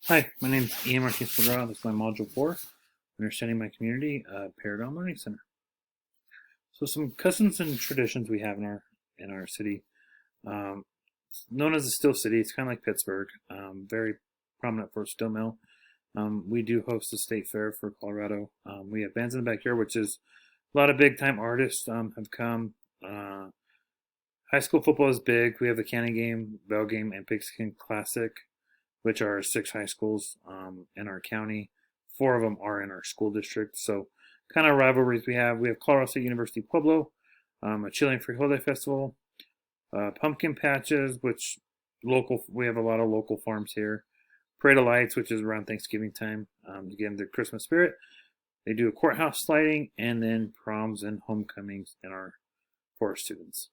Hi, my name is Ian Martinez-McGraw. This is my Module 4, Understanding My Community, Paragon Learning Center. So some customs and traditions we have in our city. It's known as the Steel City. It's kind of like Pittsburgh, very prominent for a steel mill. We do host the state fair for Colorado. We have bands in the backyard, which is a lot of big time artists have come. High school football is big. We have the county game, bell game, and Pigskin Classic, which are 6 high schools in our county. 4 of them are in our school district. So, kind of rivalries we have. We have Colorado State University Pueblo, a Chilean Frijole Festival, pumpkin patches, which local. We have a lot of local farms here. Parade of Lights, which is around Thanksgiving time to get into the Christmas spirit. They do a courthouse lighting, and then proms and homecomings for our students.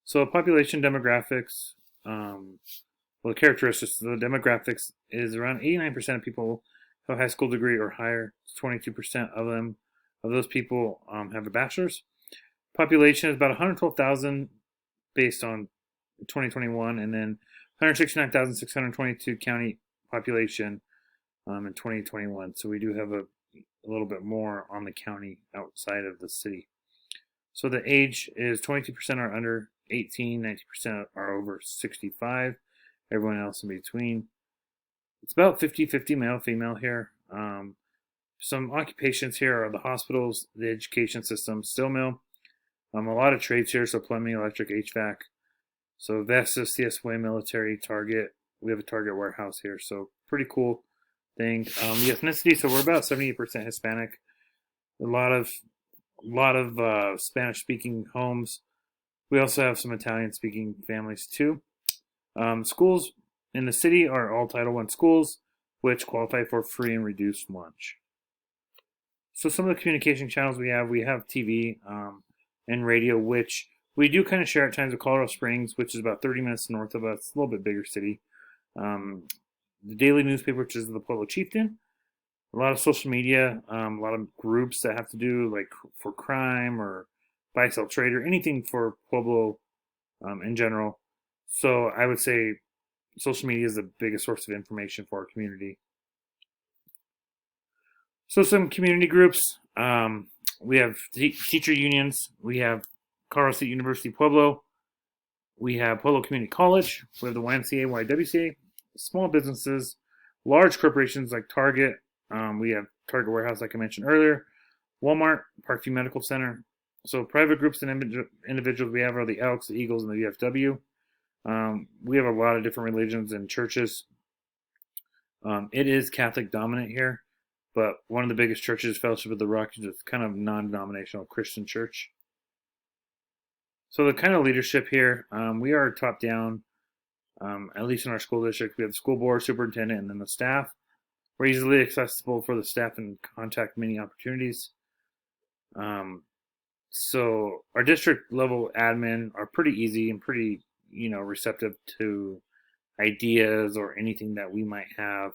So, population demographics. Well, the characteristics, the demographics is around 89% of people have a high school degree or higher. 22% of those people, have a bachelor's. Population is about 112,000 based on 2021, and then 169,622 county population in 2021. So we do have a little bit more on the county outside of the city. So the age is 22% are under 18, 19% are over 65. Everyone else in between. It's about 50-50 male, female here. Some occupations here are the hospitals, the education system, steel mill. A lot of trades here, so plumbing, electric, HVAC. So Vestas, CSWA, military, Target. We have a Target warehouse here, so pretty cool thing. The ethnicity, so we're about 78% Hispanic. A lot of Spanish-speaking homes. We also have some Italian-speaking families too. Schools in the city are all Title I schools, which qualify for free and reduced lunch. So some of the communication channels we have TV and radio, which we do kind of share at times with Colorado Springs, which is about 30 minutes north of us, a little bit bigger city. The daily newspaper, which is the Pueblo Chieftain. A lot of social media, a lot of groups that have to do like for crime or buy, sell, trade, or anything for Pueblo in general. So I would say social media is the biggest source of information for our community. So some community groups. We have teacher unions. We have Colorado State University Pueblo. We have Pueblo Community College. We have the YMCA, YWCA. Small businesses, large corporations like Target. We have Target Warehouse, like I mentioned earlier. Walmart, Parkview Medical Center. So private groups and individuals we have are the Elks, the Eagles, and the VFW. We have a lot of different religions and churches. It is Catholic dominant here, but one of the biggest churches, Fellowship of the Rock, is a kind of non-denominational Christian church. So the kind of leadership here, we are top down, at least in our school district. We have the school board, superintendent, and then the staff. We're easily accessible for the staff and contact many opportunities. So our district level admin are pretty easy and pretty receptive to ideas or anything that we might have.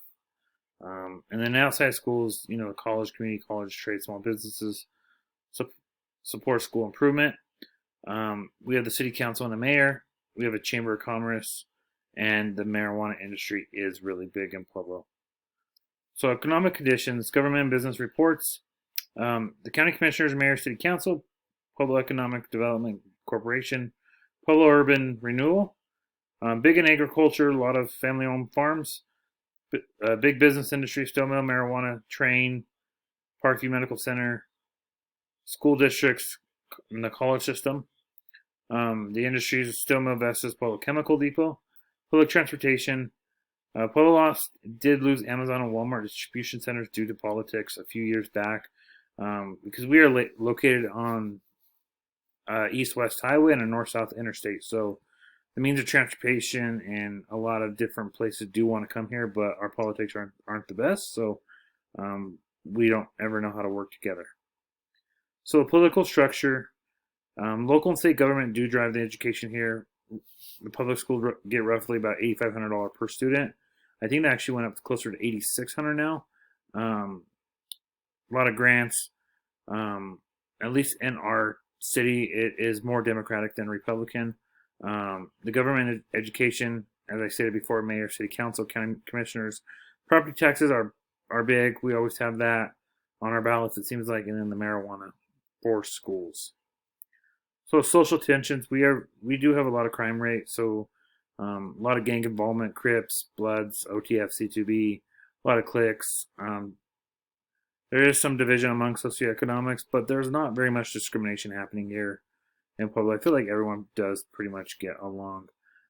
And then outside schools, college, community college, trade, small businesses, support school improvement. We have the city council and the mayor. We have a chamber of commerce, and the marijuana industry is really big in Pueblo. So economic conditions, government and business reports. The county commissioners, mayor, city council, Pueblo Economic Development Corporation, Pueblo Urban Renewal, big in agriculture, a lot of family-owned farms, big business industry, steel mill, marijuana, train, Parkview Medical Center, school districts, and the college system. The industries, steel mill, Vestas, Pueblo Chemical Depot, public transportation. Pueblo did lose Amazon and Walmart distribution centers due to politics a few years back because we are located on east-west highway and a north-south interstate. So the means of transportation and a lot of different places do want to come here, but our politics aren't the best. So we don't ever know how to work together. So the political structure, local and state government do drive the education here. The public schools get roughly about $8,500 per student. I think that actually went up closer to $8,600 now. A lot of grants. At least in our city, it is more Democratic than Republican. The government education as I stated before, mayor, city council, county commissioners. Property taxes are big. We always have that on our ballots, it seems like, and then the marijuana for schools. So social tensions, we do have a lot of crime rate. So a lot of gang involvement, Crips, Bloods, OTF, C2B, a lot of cliques. There is some division among socioeconomics, but there's not very much discrimination happening here in Pueblo. I feel like everyone does pretty much get along.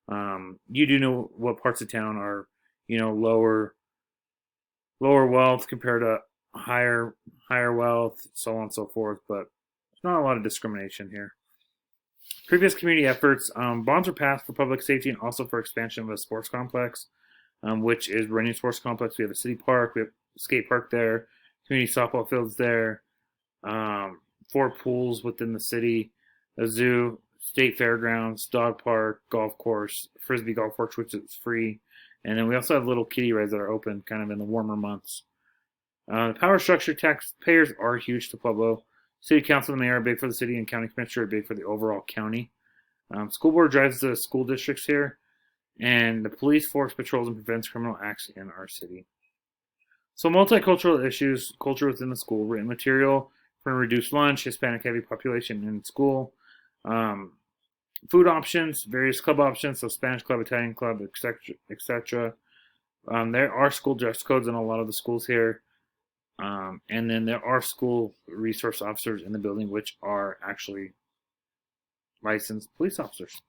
You do know what parts of town are, lower wealth compared to higher wealth, so on and so forth. But there's not a lot of discrimination here. Previous community efforts, bonds were passed for public safety and also for expansion of a sports complex, which is Running Sports Complex. We have a city park, we have a skate park there, community softball fields there, 4 pools within the city, a zoo, state fairgrounds, dog park, golf course, frisbee golf course, which is free. And then we also have little kiddie rides that are open kind of in the warmer months. The power structure, taxpayers are huge to Pueblo. City council and the mayor are big for the city, and county commissioner are big for the overall county. School board drives the school districts here, and the police force patrols and prevents criminal acts in our city. So multicultural issues, culture within the school, written material for reduced lunch, Hispanic heavy population in school, food options, various club options, so Spanish club, Italian club, etc., etc. There are school dress codes in a lot of the schools here. And then there are school resource officers in the building, which are actually licensed police officers.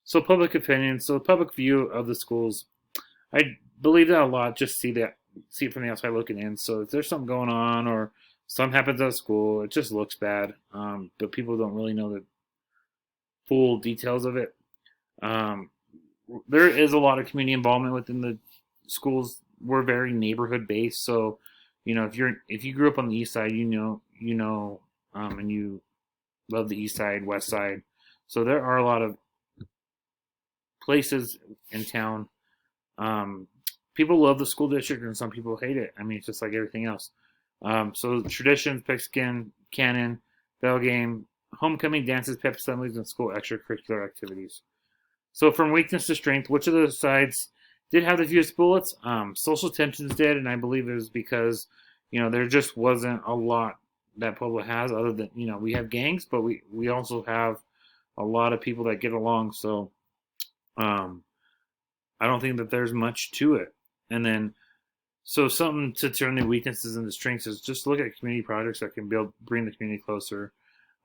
So public opinion, so the public view of the schools, I believe that a lot just see it from the outside looking in. So if there's something going on or something happens at school, it just looks bad. But people don't really know the full details of it. There is a lot of community involvement within the schools. We're very neighborhood based, so if you grew up on the east side, and you love the east side, west side. So there are a lot of places in town. People love the school district, and some people hate it. I mean, it's just like everything else. So traditions, pigskin, cannon, bell game, homecoming, dances, pep assemblies, and school extracurricular activities. So from weakness to strength, which of the sides did have the fewest bullets? Social tensions did, and I believe it was because, there just wasn't a lot that Pueblo has other than, we have gangs, but we also have a lot of people that get along. So I don't think that there's much to it. And then, so something to turn the weaknesses into strengths is just look at community projects that can bring the community closer,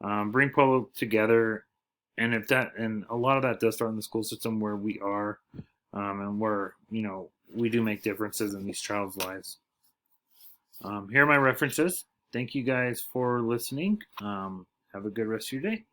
bring Pueblo together. And and a lot of that does start in the school system where we are, and where, we do make differences in these child's lives. Here are my references. Thank you guys for listening. Have a good rest of your day.